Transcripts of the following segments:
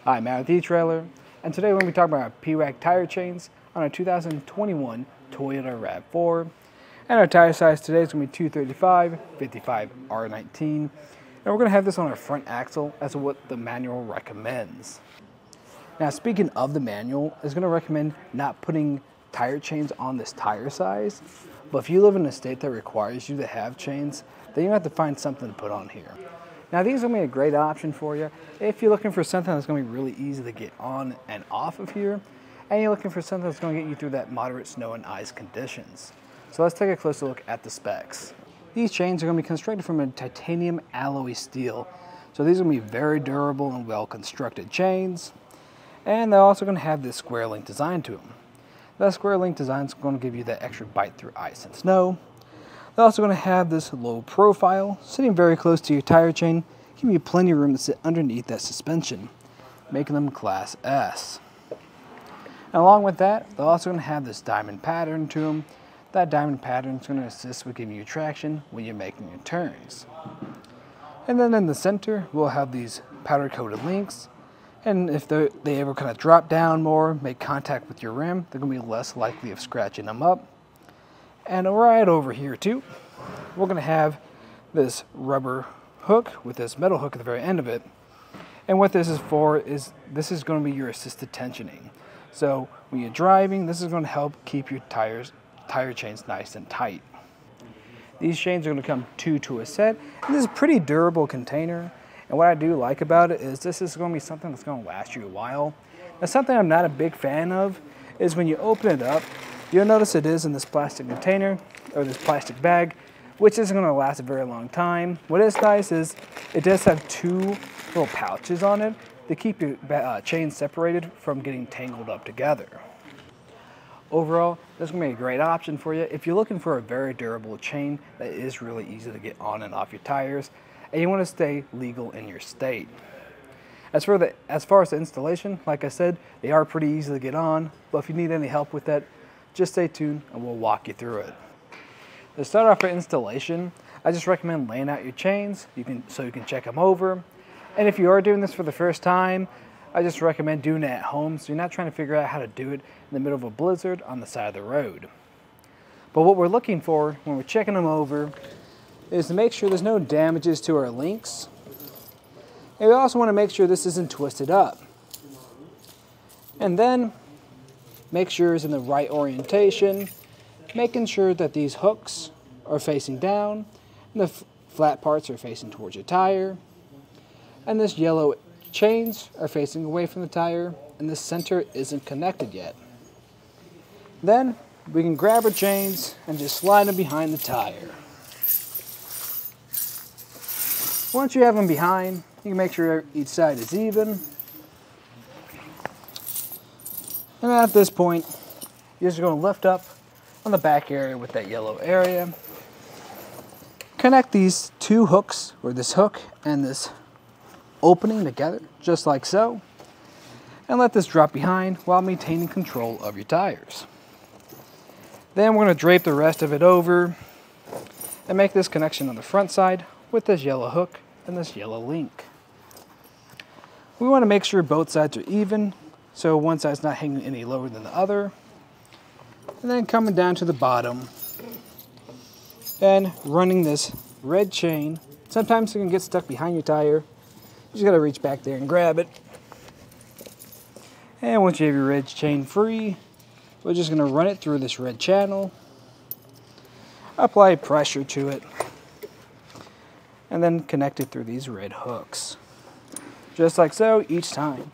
Hi, I'm Matt with eTrailer, and today we're going to be talking about our Pewag Tire Chains on our 2021 Toyota RAV4. And our tire size today is going to be 235, 55 R19. And we're going to have this on our front axle as what the manual recommends. Now, speaking of the manual, it's going to recommend not putting tire chains on this tire size. But if you live in a state that requires you to have chains, then you have to find something to put on here. Now, these are going to be a great option for you if you're looking for something that's going to be really easy to get on and off of here, and you're looking for something that's going to get you through that moderate snow and ice conditions. So let's take a closer look at the specs. These chains are going to be constructed from a titanium alloy steel. So these are going to be very durable and well constructed chains. And they're also going to have this square link design to them. That square link design is going to give you that extra bite through ice and snow. They're also going to have this low profile, sitting very close to your tire chain, giving you plenty of room to sit underneath that suspension, making them Class S. And along with that, they're also going to have this diamond pattern to them. That diamond pattern is going to assist with giving you traction when you're making your turns. And then in the center, we'll have these powder-coated links. And if they ever kind of drop down more, make contact with your rim, they're going to be less likely of scratching them up. And right over here too, we're going to have this rubber hook with this metal hook at the very end of it. And what this is for is this is going to be your assisted tensioning. So when you're driving, this is going to help keep your tire chains nice and tight. These chains are going to come two to a set, and this is a pretty durable container. And what I do like about it is this is going to be something that's going to last you a while. Now, something I'm not a big fan of is when you open it up, you'll notice it is in this plastic container or this plastic bag, which isn't going to last a very long time. What is nice is it does have two little pouches on it to keep your chains separated from getting tangled up together. Overall, this is going to be a great option for you if you're looking for a very durable chain that is really easy to get on and off your tires, and you want to stay legal in your state. As far as the installation, like I said, they are pretty easy to get on, but if you need any help with that, just stay tuned and we'll walk you through it. To start off with installation, I just recommend laying out your chains so you can check them over. And if you are doing this for the first time, I just recommend doing it at home so you're not trying to figure out how to do it in the middle of a blizzard on the side of the road. But what we're looking for when we're checking them over is to make sure there's no damages to our links. And we also want to make sure this isn't twisted up. And then make sure it's in the right orientation, making sure that these hooks are facing down and the flat parts are facing towards your tire. And this yellow chains are facing away from the tire and the center isn't connected yet. Then we can grab our chains and just slide them behind the tire. Once you have them behind, you can make sure each side is even. And at this point, you're just going to lift up on the back area with that yellow area. Connect these two hooks, or this hook and this opening together, just like so. And let this drop behind while maintaining control of your tires. Then we're going to drape the rest of it over and make this connection on the front side with this yellow hook and this yellow link. We want to make sure both sides are even, so one side's not hanging any lower than the other. And then coming down to the bottom and running this red chain. Sometimes it can get stuck behind your tire. You just got to reach back there and grab it. And once you have your red chain free, we're just going to run it through this red channel, apply pressure to it, and then connect it through these red hooks. Just like so each time,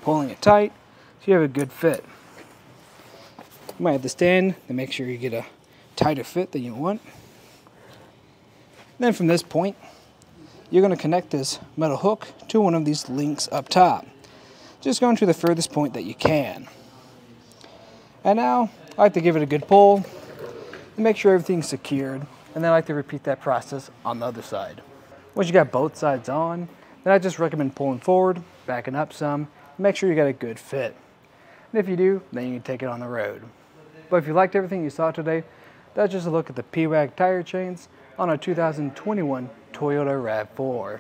pulling it tight so you have a good fit. You might have to stand to make sure you get a tighter fit than you want. Then from this point, you're going to connect this metal hook to one of these links up top. Just going to the furthest point that you can. And now, I like to give it a good pull and make sure everything's secured. And then I like to repeat that process on the other side. Once you got both sides on, then I just recommend pulling forward, backing up some, make sure you got a good fit. And if you do, then you can take it on the road. But if you liked everything you saw today, that's just a look at the Pewag Tire Chains on our 2021 Toyota RAV4.